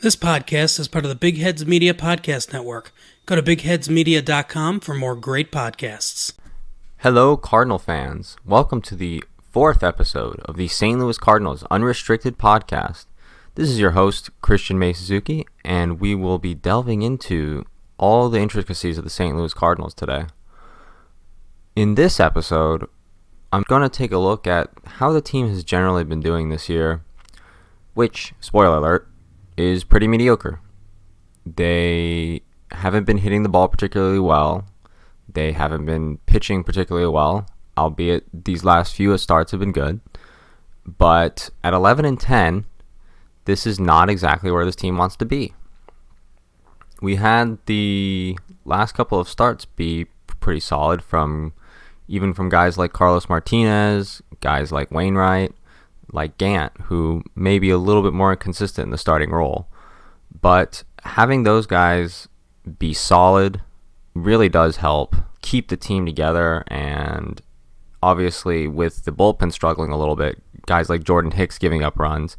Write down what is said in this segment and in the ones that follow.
This podcast is part of the Big Heads Media Podcast Network. Go to bigheadsmedia.com for more great podcasts. Hello, Cardinal fans. Welcome to the fourth episode of the St. Louis Cardinals Unrestricted podcast. This is your host, Christian May Suzuki, and we will be delving into all the intricacies of the St. Louis Cardinals today. In this episode, I'm going to take a look at how the team has generally been doing this year, which, spoiler alert, is pretty mediocre. They haven't been hitting the ball particularly well. They haven't been pitching particularly well, albeit these last few starts have been good. But at 11-10, this is not exactly where this team wants to be. We had the last couple of starts be pretty solid even from guys like Carlos Martinez, guys like Wainwright, like Gant, who may be a little bit more inconsistent in the starting role. But having those guys be solid really does help keep the team together, and obviously with the bullpen struggling a little bit, guys like Jordan Hicks giving up runs,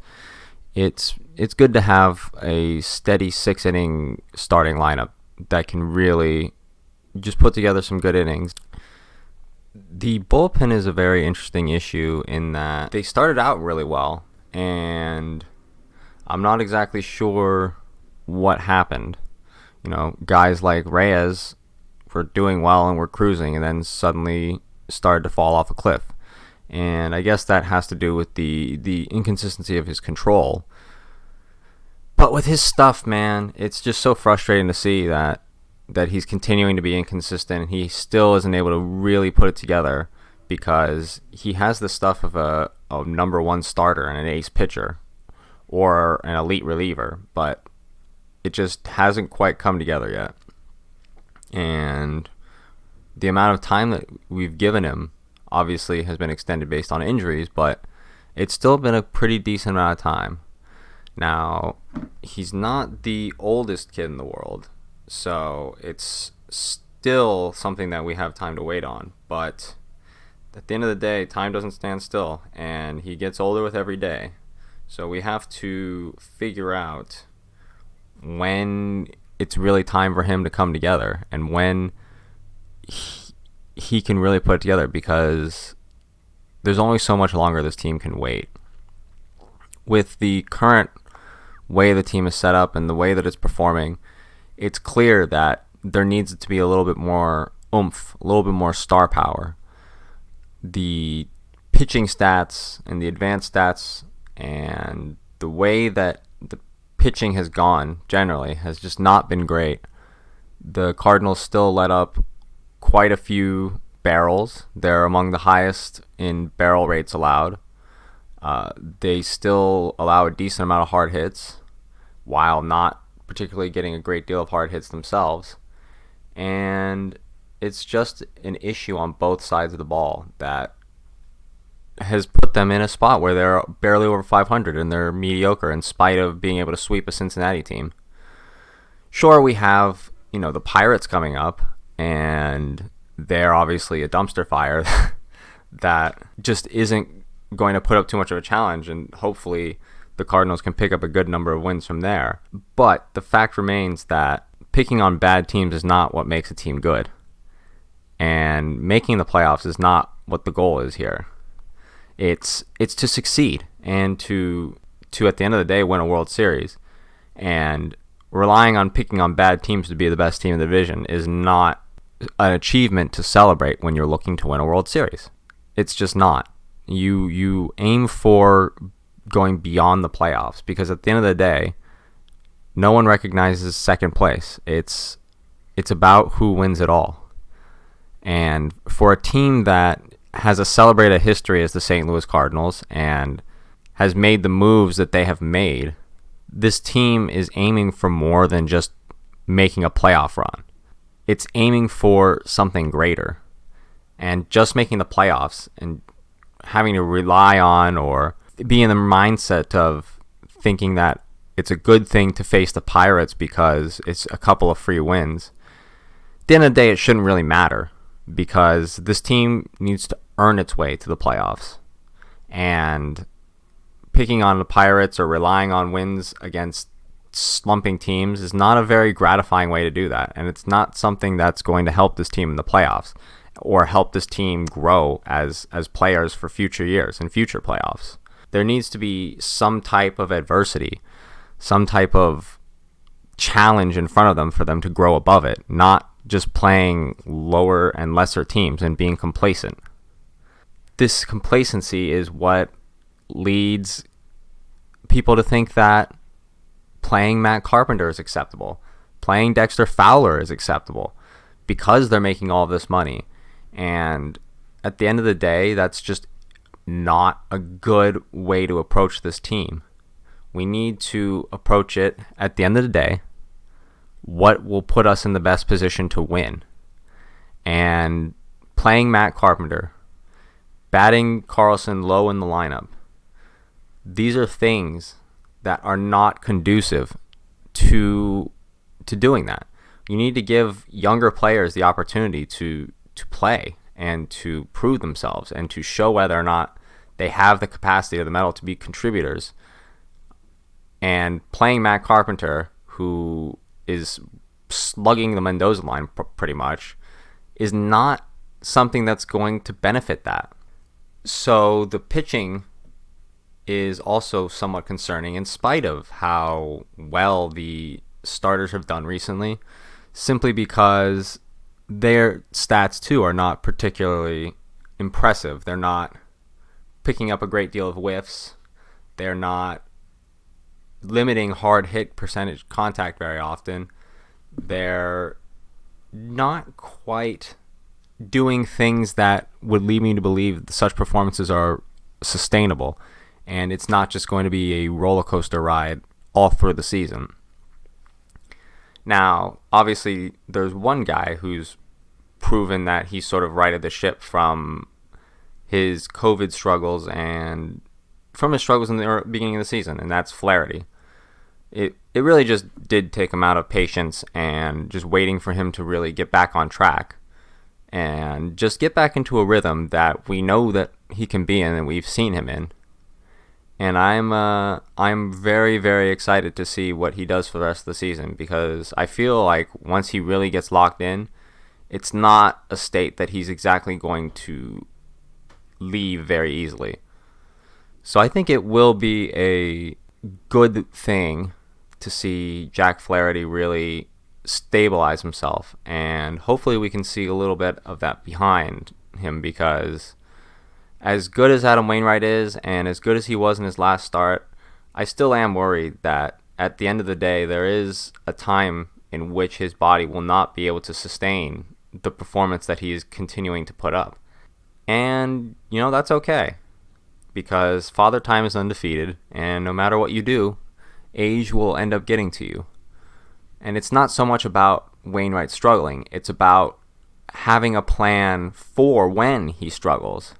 it's good to have a steady 6-inning starting lineup that can really just put together some good innings. The bullpen is a very interesting issue in that they started out really well, and I'm not exactly sure what happened. You know, guys like Reyes were doing well and were cruising, and then suddenly started to fall off a cliff. And I guess that has to do with the inconsistency of his control. But with his stuff, man, it's just so frustrating to see that he's continuing to be inconsistent, and he still isn't able to really put it together, because he has the stuff of a number one starter and an ace pitcher or an elite reliever, but it just hasn't quite come together yet. And the amount of time that we've given him obviously has been extended based on injuries, but it's still been a pretty decent amount of time. Now, he's not the oldest kid in the world, so it's still something that we have time to wait on. But at the end of the day, time doesn't stand still, and he gets older with every day. So we have to figure out when it's really time for him to come together and when he can really put it together, because there's only so much longer this team can wait. With the current way the team is set up and the way that it's performing, it's clear that there needs to be a little bit more oomph, a little bit more star power. The pitching stats and the advanced stats and the way that the pitching has gone generally has just not been great. The Cardinals still let up quite a few barrels. They're among the highest in barrel rates allowed. They still allow a decent amount of hard hits while not particularly getting a great deal of hard hits themselves. And it's just an issue on both sides of the ball that has put them in a spot where they're barely over 500 and they're mediocre in spite of being able to sweep a Cincinnati team. Sure, we have, the Pirates coming up, and they're obviously a dumpster fire that just isn't going to put up too much of a challenge, and hopefully the Cardinals can pick up a good number of wins from there. But the fact remains that picking on bad teams is not what makes a team good. And making the playoffs is not what the goal is here. It's to succeed and to at the end of the day win a World Series. And relying on picking on bad teams to be the best team in the division is not an achievement to celebrate when you're looking to win a World Series. It's just not. You aim for going beyond the playoffs, because at the end of the day, no one recognizes second place. It's about who wins it all. And for a team that has a celebrated history as the St. Louis Cardinals and has made the moves that they have made, this team is aiming for more than just making a playoff run. It's aiming for something greater. And just making the playoffs and having to rely on or be in the mindset of thinking that it's a good thing to face the Pirates because it's a couple of free wins. At the end of the day, it shouldn't really matter, because this team needs to earn its way to the playoffs. And picking on the Pirates or relying on wins against slumping teams is not a very gratifying way to do that. And it's not something that's going to help this team in the playoffs or help this team grow as players for future years and future playoffs. There needs to be some type of adversity, some type of challenge in front of them for them to grow above it, not just playing lower and lesser teams and being complacent. This complacency is what leads people to think that playing Matt Carpenter is acceptable, playing Dexter Fowler is acceptable, because they're making all of this money. And at the end of the day, that's just not a good way to approach this team. We need to approach it at the end of the day, what will put us in the best position to win. And playing Matt Carpenter, batting Carlson low in the lineup, these are things that are not conducive to doing that. You need to give younger players the opportunity to play and to prove themselves and to show whether or not they have the capacity of the metal to be contributors. And playing Matt Carpenter, who is slugging the Mendoza line pretty much, is not something that's going to benefit that. So the pitching is also somewhat concerning, in spite of how well the starters have done recently, simply because their stats too are not particularly impressive. They're not picking up a great deal of whiffs. They're not limiting hard hit percentage contact very often. They're not quite doing things that would lead me to believe that such performances are sustainable, and it's not just going to be a roller coaster ride all through the season. Now, obviously, there's one guy who's proven that he sort of righted the ship from his COVID struggles and from his struggles in the beginning of the season, and that's Flaherty. It really just did take a amount of patience and just waiting for him to really get back on track and just get back into a rhythm that we know that he can be in and we've seen him in. And I'm very, very excited to see what he does for the rest of the season, because I feel like once he really gets locked in, it's not a state that he's exactly going to leave very easily. So I think it will be a good thing to see Jack Flaherty really stabilize himself, and hopefully we can see a little bit of that behind him, because as good as Adam Wainwright is and as good as he was in his last start, I still am worried that at the end of the day there is a time in which his body will not be able to sustain the performance that he is continuing to put up. And, that's okay, because Father Time is undefeated, and no matter what you do, age will end up getting to you. And it's not so much about Wainwright struggling, it's about having a plan for when he struggles.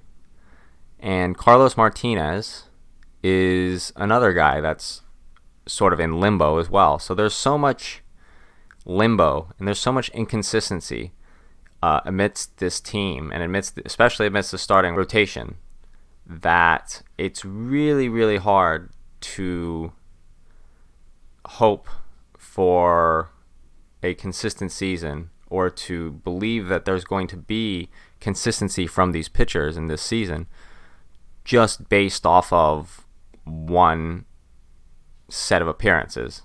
And Carlos Martinez is another guy that's sort of in limbo as well. So there's so much limbo and there's so much inconsistency amidst this team, and especially amidst the starting rotation, that it's really, really hard to hope for a consistent season or to believe that there's going to be consistency from these pitchers in this season just based off of one set of appearances.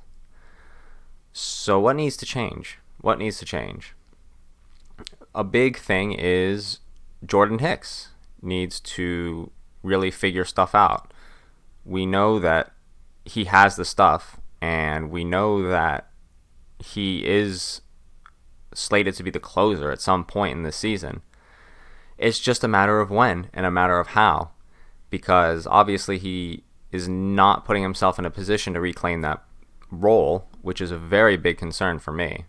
So what needs to change? A big thing is Jordan Hicks needs to really figure stuff out. We know that he has the stuff, and we know that he is slated to be the closer at some point in the season. It's just a matter of when and a matter of how, because obviously he is not putting himself in a position to reclaim that role, which is a very big concern for me.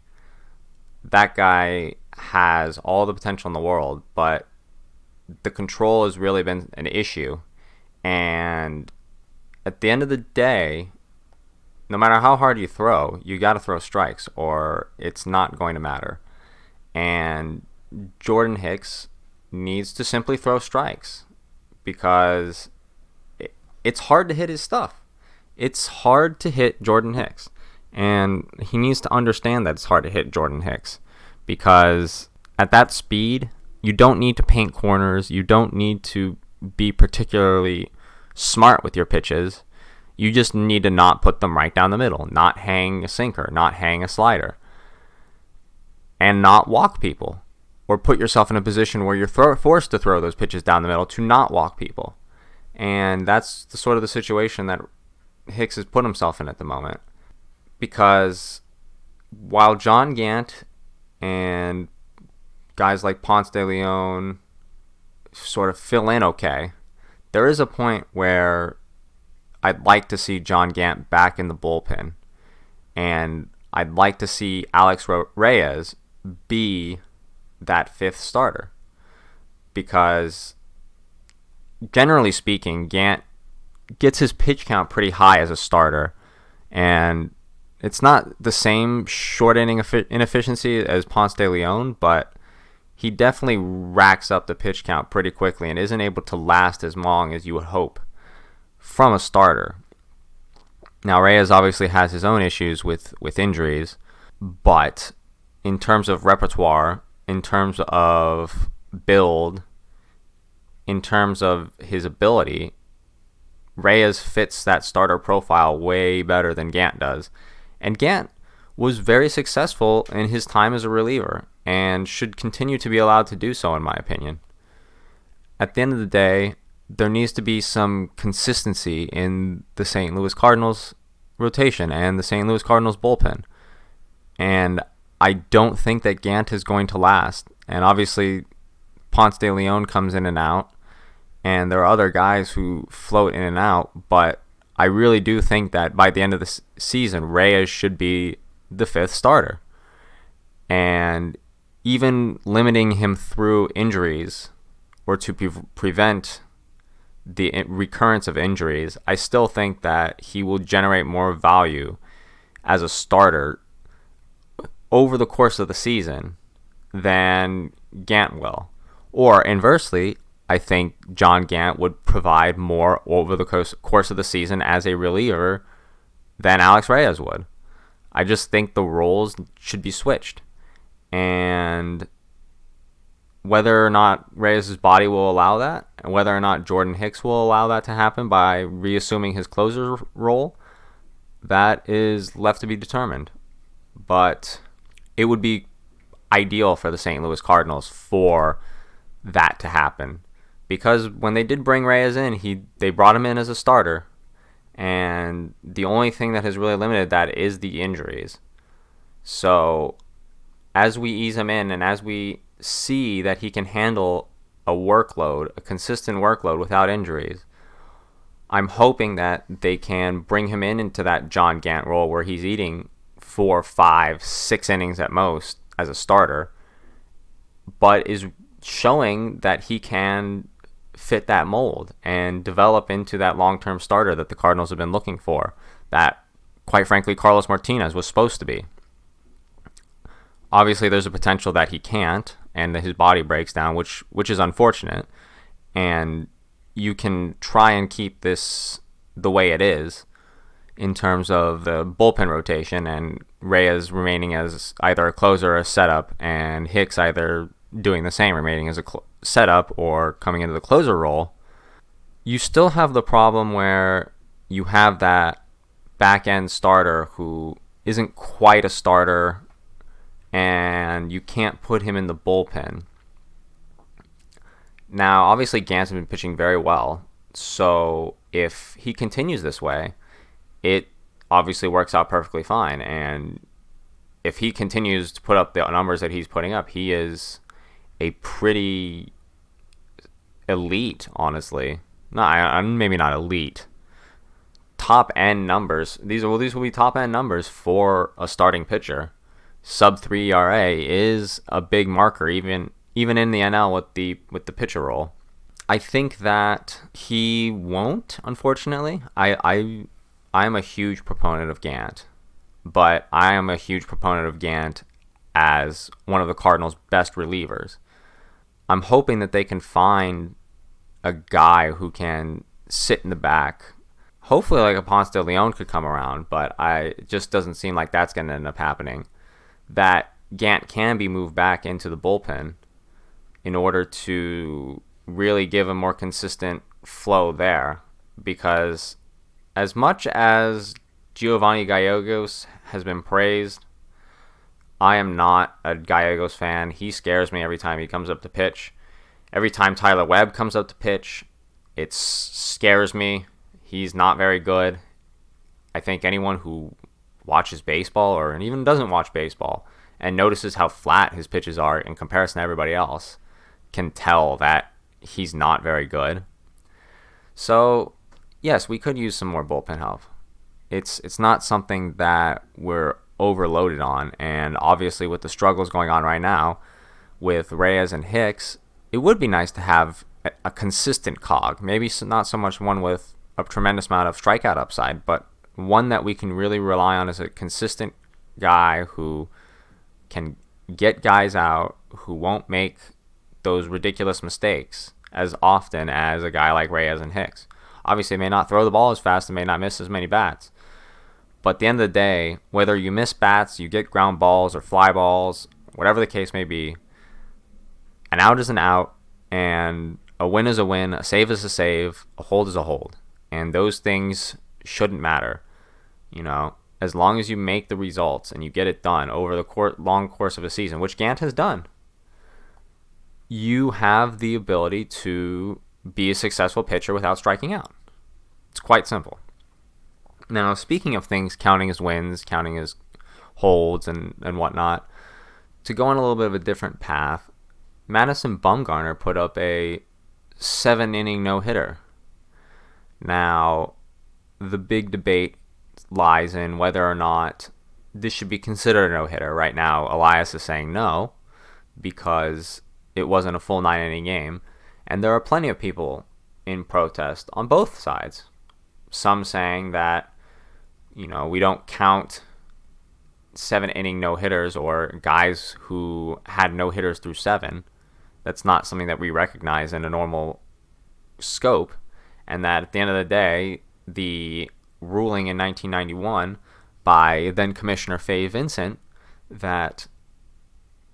That guy has all the potential in the world, but the control has really been an issue. And at the end of the day, no matter how hard you throw, you got to throw strikes or it's not going to matter. And Jordan Hicks needs to simply throw strikes, because it's hard to hit his stuff. It's hard to hit Jordan Hicks. And he needs to understand that it's hard to hit Jordan Hicks, because at that speed, you don't need to paint corners. You don't need to be particularly smart with your pitches. You just need to not put them right down the middle, not hang a sinker, not hang a slider, and not walk people, or put yourself in a position where you're forced to throw those pitches down the middle to not walk people. And that's the sort of the situation that Hicks has put himself in at the moment. Because while John Gant and guys like Ponce de Leon sort of fill in okay, there is a point where I'd like to see John Gant back in the bullpen. And I'd like to see Alex Reyes be that fifth starter. Because generally speaking, Gant gets his pitch count pretty high as a starter. And it's not the same short inning inefficiency as Ponce de Leon, but he definitely racks up the pitch count pretty quickly and isn't able to last as long as you would hope from a starter. Now, Reyes obviously has his own issues with injuries, but in terms of repertoire, in terms of build, in terms of his ability, Reyes fits that starter profile way better than Gant does. And Gant was very successful in his time as a reliever and should continue to be allowed to do so, in my opinion. At the end of the day, there needs to be some consistency in the St. Louis Cardinals rotation and the St. Louis Cardinals bullpen. And I don't think that Gant is going to last. And obviously, Ponce de Leon comes in and out, and there are other guys who float in and out, but I really do think that by the end of the season, Reyes should be the fifth starter. And even limiting him through injuries, or to prevent the recurrence of injuries, I still think that he will generate more value as a starter over the course of the season than Gant will. Or inversely, I think John Gant would provide more over the course of the season as a reliever than Alex Reyes would. I just think the roles should be switched. And whether or not Reyes' body will allow that, and whether or not Jordan Hicks will allow that to happen by reassuming his closer role, that is left to be determined. But it would be ideal for the St. Louis Cardinals for that to happen. Because when they did bring Reyes in, they brought him in as a starter, and the only thing that has really limited that is the injuries. So as we ease him in, and as we see that he can handle a consistent workload without injuries, I'm hoping that they can bring him into that John Gant role where he's eating 4, 5, 6 innings at most as a starter, but is showing that he can fit that mold and develop into that long-term starter that the Cardinals have been looking for, that, quite frankly, Carlos Martinez was supposed to be. Obviously, there's a potential that he can't, and that his body breaks down, which is unfortunate, and you can try and keep this the way it is in terms of the bullpen rotation, and Reyes remaining as either a closer or a setup, and Hicks either doing the same, remaining as a setup or coming into the closer role. You still have the problem where you have that back-end starter who isn't quite a starter, and you can't put him in the bullpen. Now, obviously, Gant's been pitching very well, so if he continues this way, it obviously works out perfectly fine. And if he continues to put up the numbers that he's putting up, he is a pretty elite, honestly. Maybe not elite. Top-end numbers. These will be top-end numbers for a starting pitcher. Sub-3 ERA is a big marker, even in the NL with the pitcher role. I think that he won't, unfortunately. I am a huge proponent of Gant, but I am a huge proponent of Gant as one of the Cardinals' best relievers. I'm hoping that they can find a guy who can sit in the back Hopefully, like a Ponce de Leon could come around, but it just doesn't seem like that's going to end up happening. That Gant can be moved back into the bullpen in order to really give a more consistent flow there, because as much as Giovanni Gallegos has been praised, I am not a Gallegos fan. He scares me every time he comes up to pitch. Every time Tyler Webb comes up to pitch, it scares me. He's not very good. I think anyone who watches baseball or even doesn't watch baseball and notices how flat his pitches are in comparison to everybody else can tell that he's not very good. So, yes, we could use some more bullpen help. It's not something that we're overloaded on, and obviously with the struggles going on right now with Reyes and Hicks, it would be nice to have a consistent cog. Maybe not so much one with a tremendous amount of strikeout upside, but one that we can really rely on as a consistent guy who can get guys out, who won't make those ridiculous mistakes as often as a guy like Reyes and Hicks. Obviously, may not throw the ball as fast and may not miss as many bats. But at the end of the day, whether you miss bats, you get ground balls or fly balls, whatever the case may be, an out is an out, and a win is a win, a save is a save, a hold is a hold. And those things shouldn't matter. As long as you make the results and you get it done over the long course of a season, which Gant has done, you have the ability to be a successful pitcher without striking out. It's quite simple. Now, speaking of things counting as wins, counting as holds and whatnot, to go on a little bit of a different path, Madison Bumgarner put up a 7-inning no-hitter. Now, the big debate lies in whether or not this should be considered a no-hitter. Right now, Elias is saying no, because it wasn't a full 9-inning game. And there are plenty of people in protest on both sides. Some saying that, we don't count 7-inning no-hitters or guys who had no-hitters through 7. That's not something that we recognize in a normal scope. And that at the end of the day, the ruling in 1991 by then Commissioner Fay Vincent that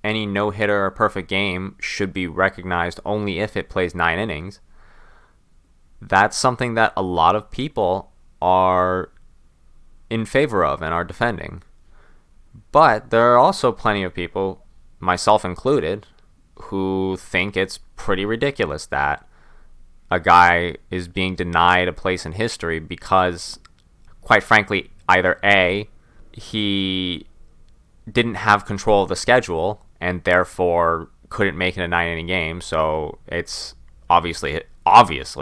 any no-hitter or perfect game should be recognized only if it plays 9 innings. That's something that a lot of people are in favor of and are defending. But there are also plenty of people, myself included, who think it's pretty ridiculous that a guy is being denied a place in history because, quite frankly, either A, he didn't have control of the schedule and therefore couldn't make it a 9-inning game, so it's obviously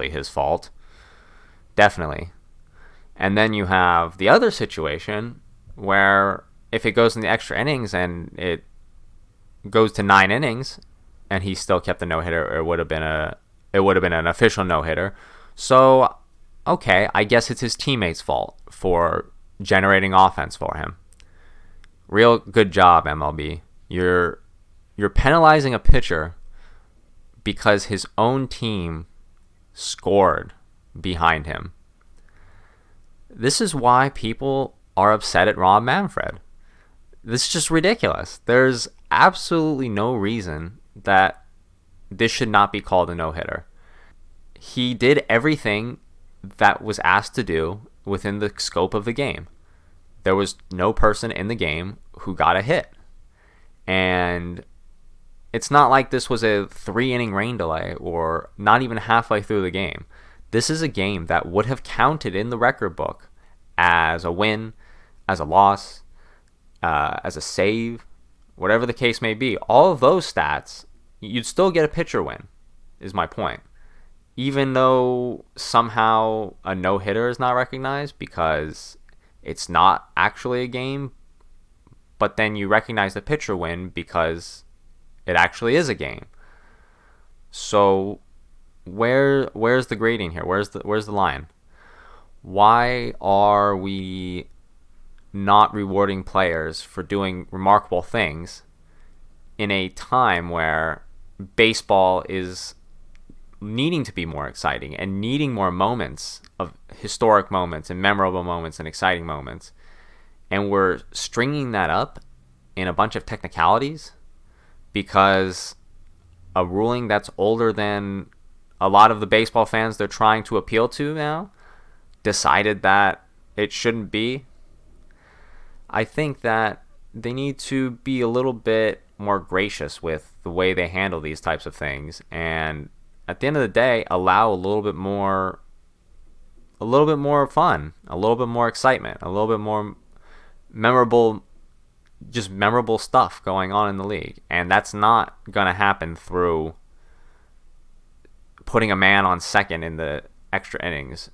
his fault. Definitely. And then you have the other situation where if it goes in the extra innings and it goes to 9 innings and he still kept the no-hitter, it would have been an official no-hitter. So, okay, I guess it's his teammates' fault for generating offense for him. Real good job, MLB. You're penalizing a pitcher because his own team scored behind him. This is why people are upset at Rob Manfred. This is just ridiculous. There's absolutely no reason that this should not be called a no-hitter. He did everything that was asked to do within the scope of the game. There was no person in the game who got a hit. And it's not like this was a 3-inning rain delay or not even halfway through the game. This is a game that would have counted in the record book as a win, as a loss, as a save, whatever the case may be. All of those stats, you'd still get a pitcher win, is my point. Even though somehow a no-hitter is not recognized because it's not actually a game, but then you recognize the pitcher win because it actually is a game. So where's the grading here? Where's the line? Why are we not rewarding players for doing remarkable things in a time where baseball is needing to be more exciting and needing more moments of historic moments and memorable moments and exciting moments. And we're stringing that up in a bunch of technicalities because a ruling that's older than a lot of the baseball fans they're trying to appeal to now decided that it shouldn't be. I think that they need to be a little bit more gracious with the way they handle these types of things, and at the end of the day, allow a little bit more fun, a little bit more excitement, a little bit more memorable stuff going on in the league. And that's not going to happen through putting a man on second in the extra innings.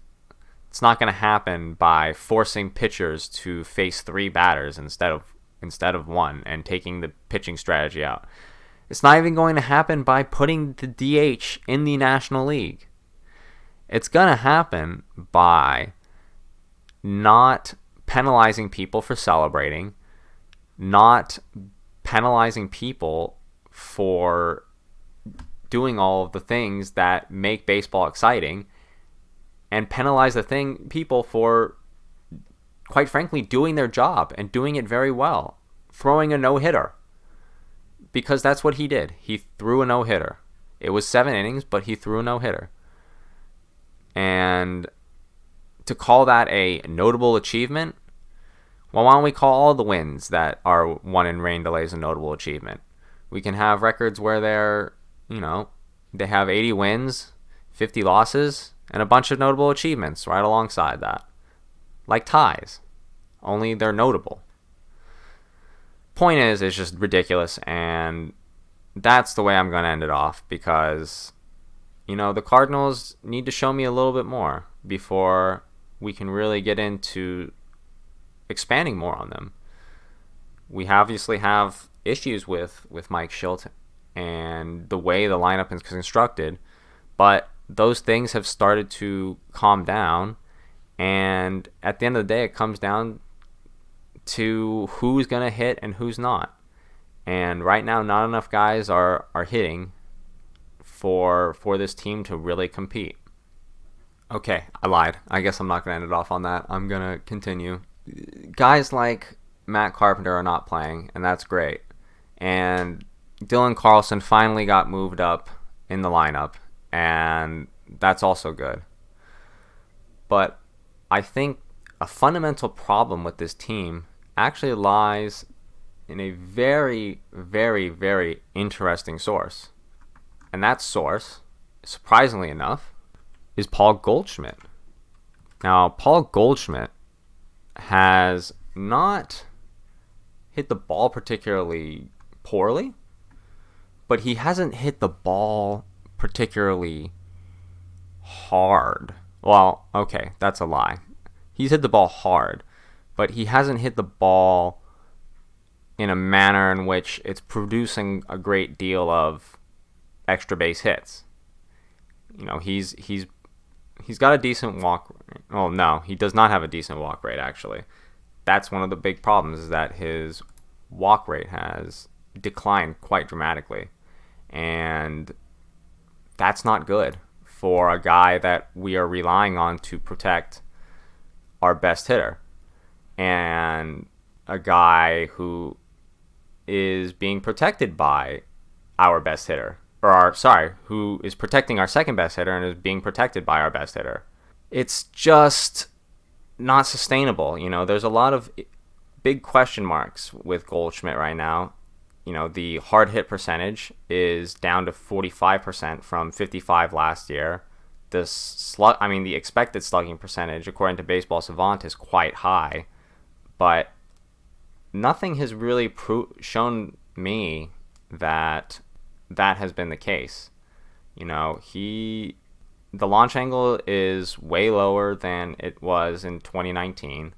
It's not going to happen by forcing pitchers to face 3 batters instead of 1 and taking the pitching strategy out. It's not even going to happen by putting the DH in the National League. It's going to happen by not penalizing people for celebrating, not penalizing people for doing all of the things that make baseball exciting, and penalize people for, quite frankly, doing their job and doing it very well, throwing a no-hitter. Because that's what he did. He threw a no-hitter. It was 7 innings, but he threw a no-hitter. And to call that a notable achievement, well, why don't we call all the wins that are won in rain delays a notable achievement? We can have records where they have 80 wins, 50 losses, and a bunch of notable achievements right alongside that. Like ties. Only they're notable. Point is, it's just ridiculous, and that's the way I'm going to end it off, because the Cardinals need to show me a little bit more before we can really get into expanding more on them. We obviously have issues with Mike Shildt and the way the lineup is constructed, but those things have started to calm down, and at the end of the day, it comes down to who's going to hit and who's not. And right now, not enough guys are hitting for this team to really compete. Okay, I lied. I guess I'm not going to end it off on that. I'm going to continue. Guys like Matt Carpenter are not playing, and that's great. And Dylan Carlson finally got moved up in the lineup, and that's also good. But I think a fundamental problem with this team actually lies in a very, very, very interesting source. And that source, surprisingly enough, is Paul Goldschmidt. Now, Paul Goldschmidt has not hit the ball particularly poorly, but he hasn't hit the ball particularly hard. Well, okay, that's a lie. He's hit the ball hard, but he hasn't hit the ball in a manner in which it's producing a great deal of extra base hits. He's got a decent walk rate. Oh, no, he does not have a decent walk rate, actually. That's one of the big problems, is that his walk rate has declined quite dramatically. And that's not good for a guy that we are relying on to protect our best hitter, and a guy who is being protected by our best hitter, who is protecting our second best hitter and is being protected by our best hitter. It's just not sustainable. There's a lot of big question marks with Goldschmidt right now. The hard hit percentage is down to 45% from 55% last year. The expected slugging percentage, according to Baseball Savant, is quite high, but nothing has really shown me that has been the case. The launch angle is way lower than it was in 2019.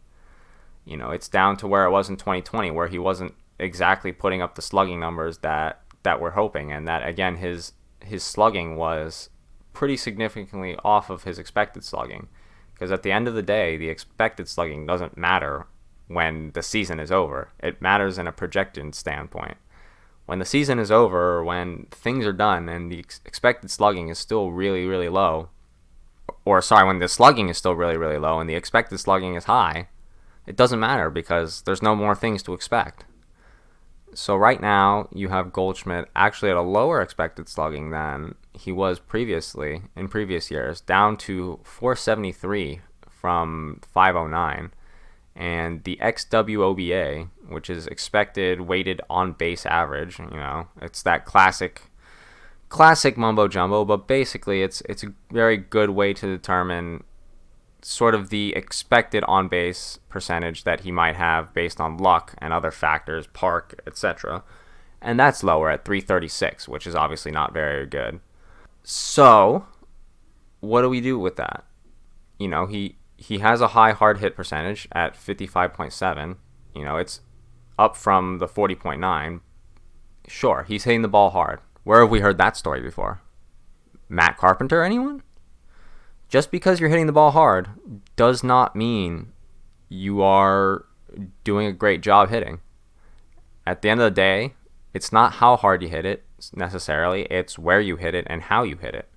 It's down to where it was in 2020, where he wasn't exactly putting up the slugging numbers that we're hoping, and that, again, his slugging was pretty significantly off of his expected slugging, because at the end of the day, the expected slugging doesn't matter when the season is over. It matters in a projected standpoint. when the season is over, or when things are done and the expected slugging is still really, really low, when the slugging is still really, really low and the expected slugging is high, it doesn't matter because there's no more things to expect. So right now, you have Goldschmidt actually at a lower expected slugging than he was previously in previous years, down to 473 from 509. And the XWOBA, which is expected weighted on base average, it's that classic mumbo jumbo, but basically it's a very good way to determine sort of the expected on base percentage that he might have based on luck and other factors, park, etc. And that's lower at 336, which is obviously not very good. So, what do we do with that? He has a high hard hit percentage at 55.7. It's up from the 40.9. Sure, he's hitting the ball hard. Where have we heard that story before? Matt Carpenter, anyone? Just because you're hitting the ball hard does not mean you are doing a great job hitting. At the end of the day, it's not how hard you hit it necessarily, it's where you hit it and how you hit it.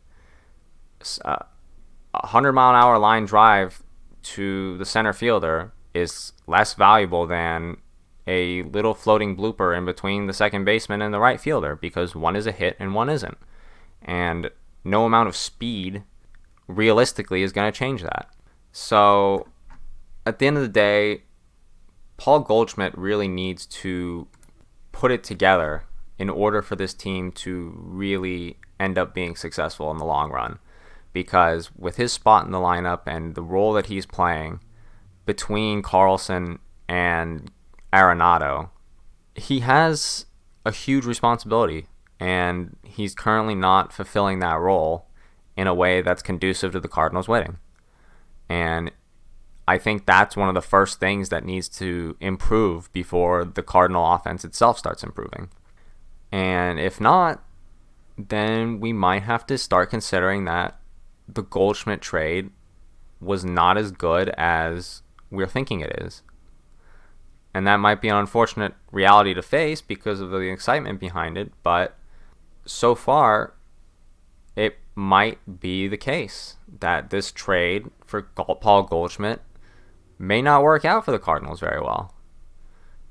A 100-mile-an-hour line drive to the center fielder is less valuable than a little floating blooper in between the second baseman and the right fielder because one is a hit and one isn't. And no amount of speed realistically is going to change that. So at the end of the day, Paul Goldschmidt really needs to put it together in order for this team to really end up being successful in the long run. Because with his spot in the lineup and the role that he's playing between Carlson and Arenado, he has a huge responsibility, and he's currently not fulfilling that role in a way that's conducive to the Cardinals winning. And I think that's one of the first things that needs to improve before the Cardinal offense itself starts improving. And if not, then we might have to start considering that the Goldschmidt trade was not as good as we're thinking it is. And that might be an unfortunate reality to face because of the excitement behind it, but so far, it might be the case that this trade for Paul Goldschmidt may not work out for the Cardinals very well.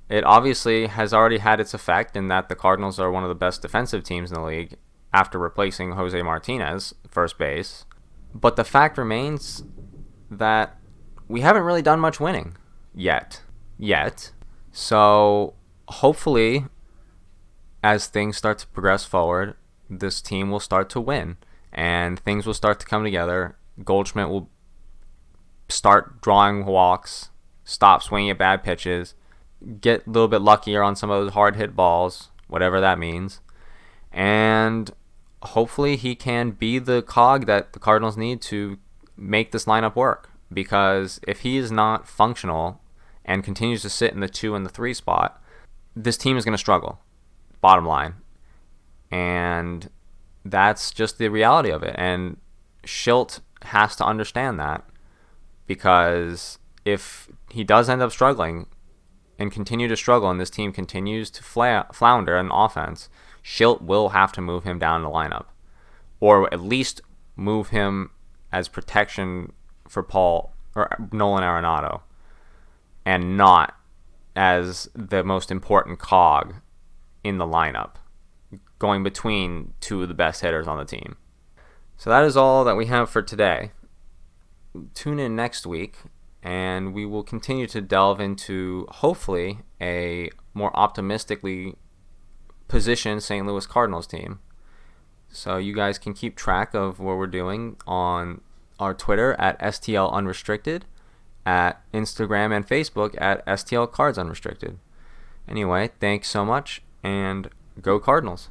It obviously has already had its effect in that the Cardinals are one of the best defensive teams in the league after replacing Jose Martinez, first base. But the fact remains that we haven't really done much winning yet. So hopefully, as things start to progress forward, this team will start to win and things will start to come together. Goldschmidt will start drawing walks, stop swinging at bad pitches, get a little bit luckier on some of those hard hit balls, whatever that means. And hopefully he can be the cog that the Cardinals need to make this lineup work. Because if he is not functional and continues to sit in the 2 and the 3 spot, this team is going to struggle, bottom line. And that's just the reality of it. And Schilt has to understand that, because if he does end up struggling and continue to struggle and this team continues to flounder in offense, Schilt will have to move him down the lineup, or at least move him as protection for Paul or Nolan Arenado, and not as the most important cog in the lineup, going between two of the best hitters on the team. So that is all that we have for today. Tune in next week, and we will continue to delve into, hopefully, a more optimistically positioned St. Louis Cardinals team. So you guys can keep track of what we're doing on our Twitter at STL Unrestricted, at Instagram and Facebook at STL Cards Unrestricted. Anyway, thanks so much, and go Cardinals.